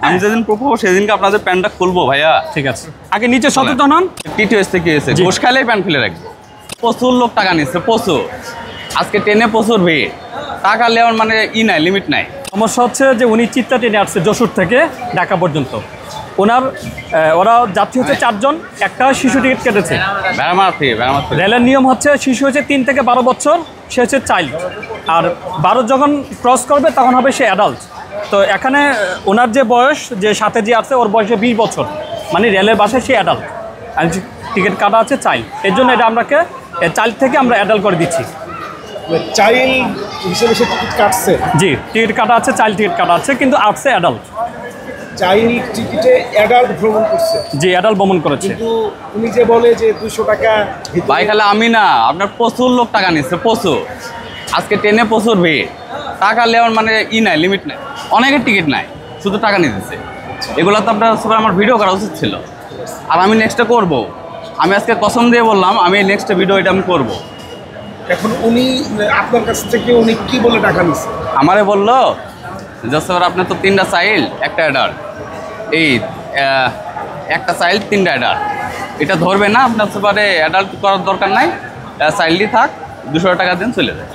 আমি যেদিন প্রুফ হবো সেদিনকে আপনাদের প্যান্টটা খুলবো ভাইয়া। ঠিক আছে, আগে নিচে সচেতন হন। টিটিএস থেকে এসে ঘুষ খাইলেই প্যান্ট খুলে রাখবো। প্রচুর লোক টাকা নিচ্ছে, প্রচুর। আজকে ট্রেনে প্রচুর ভিড়, টাকা নেওয়ার মানে নাই, লিমিট নাই। সমস্যা হচ্ছে যে উনি চিত্তা ট্রেনে আসছে যশোর থেকে ঢাকা পর্যন্ত। ওরা যাত্রী হচ্ছে 4 জন, একটা শিশু টিকিট কেটেছে। রেলের নিয়ম হচ্ছে শিশু হচ্ছে 3 থেকে 12 বছর, সে হচ্ছে চাইল্ড। আর 12 যখন ক্রস করবে তখন হবে সে অ্যাডাল্ট। তো এখানে ওনার যে বয়স, যে সাথে যে আছে ওর বয়সে 20 বছর, মানে রেলের বাসায় সে অ্যাডাল্ট। আর টিকিট কাটা আছে চাইল্ড, এর জন্য এটা আমরাকে চাইল্ড থেকে আমরা অ্যাডাল্ট করে দিচ্ছি। চাইল্ড হিসেবে সে টিকিট কাটছে? জি, টিকিট কাটা আছে, চাইল্ড টিকিট কাটা আছে, কিন্তু আসছে অ্যাডাল্ট। চাইল্ড টিকিটে অ্যাডাল্ট ভ্রমণ করছে? জি, অ্যাডাল্ট ভ্রমণ করেছে। কিন্তু উনি যে বলে যে 200 টাকা ভাই, খালি আমি না, আপনার প্রচুর লোক টাকা নিচ্ছে, প্রচুর। আজকে ট্রেনে প্রচুর ভিড়, টাকা নেওয়ার মানে নাই, লিমিট নাই। অনেকের টিকিট নাই, শুধু টাকা নিয়ে দিচ্ছে। এগুলো তো আপনার আমার ভিডিও করা উচিত ছিল। আর আমি নেক্সটে করব। আমি আজকে কসম দিয়ে বললাম, আমি নেক্সট ভিডিও এটা আমি করবো। এখন উনি আপনার কাছ থেকে উনি কি বলে টাকা নিচ্ছে? আমারে বললো জাস্ট আপনার তো 3টা চাইল্ড, একটা অ্যাডাল্ট, এই একটা চাইল্ড 3টা অ্যাডাল্ট, এটা ধরবে না আপনার সুপারে, অ্যাডাল্ট করার দরকার নাই, চাইল্ডই থাক, 200 টাকা দিন চলে যায়।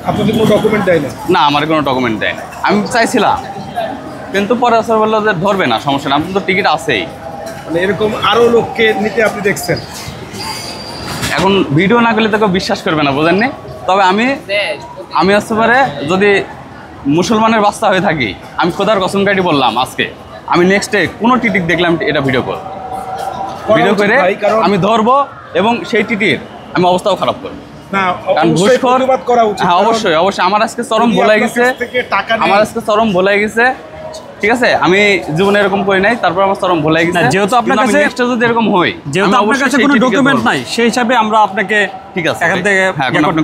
আপনাদের কোনো ডকুমেন্ট দেয় না? না, আমার কোনো ডকুমেন্ট দেয় না। আমি চাইছিলাম, কিন্তু পরে স্যার বললো যে ধরবে না, সমস্যা না, আপনার তো টিকিট আছেই। মানে এরকম আরও লোককে নিতে আপনি দেখছেন? এখন ভিডিও না করলে তো কেউ বিশ্বাস করবে না, বোঝেননি? তবে আমি আসতে পারে যদি মুসলমানের বাচ্চা হয়ে থাকি, আমি খোদার কসম কাটি বললাম, আজকে আমি নেক্সটে কোনো টিকিট দেখলাম এটা ভিডিও করব, ভিডিও করে আমি ধরবো এবং সেই টিটির আমি অবস্থাও খারাপ করবো। হ্যাঁ, অবশ্যই অবশ্যই। আমার আজকে চরম ভোলাই গেছে, ঠিক আছে? আমি জীবনে এরকম করি নাই, তারপর আমার চরম ভোলাই গেছে। যেহেতু আপনার কাছে যদি এরকম হয়, যেহেতু আপনার কাছে কোনো ডকুমেন্ট নাই, সেই হিসাবে আমরা আপনাকে ঠিক আছে এখান থেকে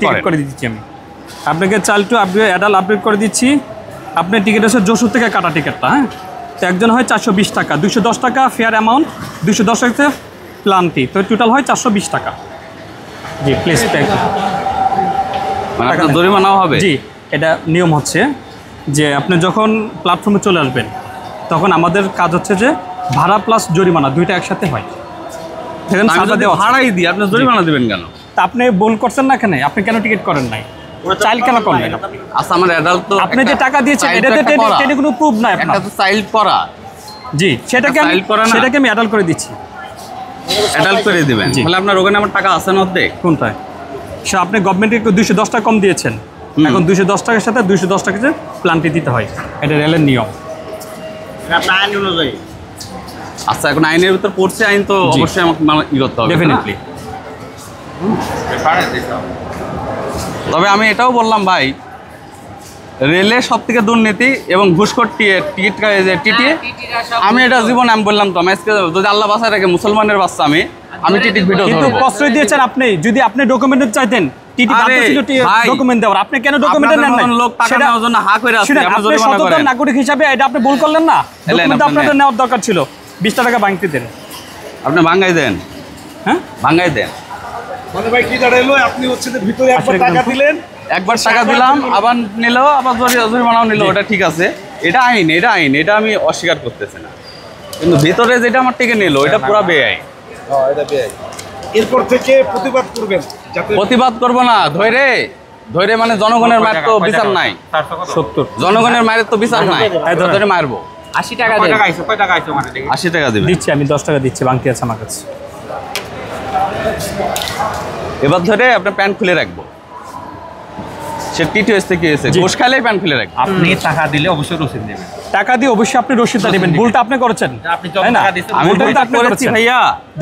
টিকিট করে দিচ্ছি। আমি আপনাকে চাইল্ড টু অ্যাডাল্ট আপডেট করে দিচ্ছি। আপনার টিকিট আছে যশোর থেকে কাটা টিকিটটা। হ্যাঁ, তো একজন হয় 420 টাকা, 210 টাকা ফেয়ার অ্যামাউন্ট, 210 টাকা প্লান্টি, তো টোটাল হয় 420 টাকা। জি, প্লিজ পে। জরিমানাও হবে? জি, এটা নিয়ম হচ্ছে যে আপনি যখন প্ল্যাটফর্মে চলে আসবেন, তখন আমাদের কাজ হচ্ছে যে ভাড়া প্লাস জরিমানা দুইটা একসাথে হয়। ভাড়াই দিই, আপনি জরিমানা দেবেন কেন? তা আপনি ভুল করছেন না, এখানে আপনি কেন টিকিট করেন নাই? চাইল্ড কেন করলেন? আচ্ছা, আমার অ্যাডাল্ট তো আপনি যে টাকা দিয়েছেন এটাতে টেনে কোনো প্রুফ নাই আপনার। একটা তো চাইল্ড করা। জি, সেটাকে আমি অ্যাডাল্ট করে দিচ্ছি। অ্যাডাল্ট করে দিবেন, তাহলে আপনার ওখানে আমার টাকা আছে না অর্ধেক? কোনটায়? সে আপনি গভর্নমেন্টকে 210 টাকা কম দিয়েছেন, এখন 210 টাকার সাথে 210 টাকা প্লান্টি দিতে হয়, এটা রেলের নিয়ম। আইন অনুযায়ী। আচ্ছা, এখন আইনের ভিতর পড়ছে, আইন তো অবশ্যই আমাকে ই করতে হবে, ডেফিনেটলি। তবে আমি এটাও বললাম ভাই, রেলের সব থেকে দুর্নীতি এবং ঘুষখোর টিকিট টিটি, আমি এটা জীবনে আমি বললাম তো, আমি আজকে যদি আল্লাহ বাসায় রাখে মুসলমানের বাচ্চা আমি টিটির ভিডিও ধরবো। কিন্তু প্রশ্রয় দিয়েছেন আপনি, যদি আপনি ডকুমেন্ট চাইতেন, টিটি ডকুমেন্ট দেওয়ার, আপনি কেন ডকুমেন্ট নেন না? লোক টাকা নেওয়ার জন্য হা করে আছে, আপনি জরিমানা করেন। নাগরিক হিসাবে এটা আপনি ভুল করলেন না, ডকুমেন্ট আপনাদের নেওয়ার দরকার ছিল। 20 টাকা ভাঙতে দেন, আপনি ভাঙাই দেন। হ্যাঁ, ভাঙাই দেন। মানে ভাই কি দাঁড়াইলো, আপনি হচ্ছে যে ভিতরে একবার টাকা দিলেন, একবার টাকা দিলাম, আবার নিল, আবার জরিমানাও নিল, ওটা ঠিক আছে, এটা আইন, এটা আমি অস্বীকার করতেছি না। কিন্তু ভিতরে যেটা আমার থেকে নিল, এটা পুরো বেআইন। এরপর থেকে প্রতিবাদ করবেন? প্রতিবাদ করবো না, ধরে মানে জনগণের মায়ের তো বিচার নাই। 70 জনগণের মায়ের তো বিচার নাই, ধরে মারবো। 80 টাকা দেন। 80 টাকা দিবেন? দিচ্ছি, আমি 10 টাকা দিচ্ছি, বাকি আছে আমার কাছে। এবার ধরে আপনার প্যান্ট খুলে রাখবো, সে টিটিএস থেকে এসে ঘুষ খাইলেই প্যান্ট খুলে রাখবো। আপনি টাকা দিলে অবশ্যই রসিদ নেবেন, টাকা দিয়ে অবশ্যই আপনি রসিদটা নেবেন। ভুলটা আপনি করেছেন, আমি ভুলটা করেছি ভাইয়া,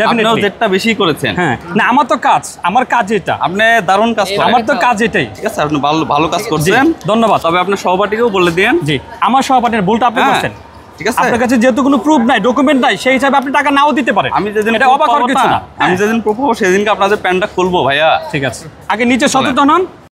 আপনিও যেটা বেশি করেছেন। হ্যাঁ, না, আমার তো কাজ, আমার কাজ এটা। আপনি দারুণ কাজ করেন, আমার তো কাজ এটাই। ঠিক আছে, আপনি ভালো কাজ করছেন, ধন্যবাদ। তবে আপনার সহপাঠীকেও বলে দেন। জি, আমার সহপাঠীর ভুলটা আপনি করছেন, ঠিক আছে? আপনার কাছে যেহেতু কোনো প্রুফ নাই, ডকুমেন্ট নাই, সেই হিসাবে আপনি টাকা নাও দিতে পারেন। আমি যেদিন এটা অবাক হওয়ার কিছু না। আমি যেদিন প্রুফ হবো সেদিনকে আপনাদের প্যান্টটা খুলবো ভাইয়া। ঠিক আছে, আগে নিচে সচেতন হন।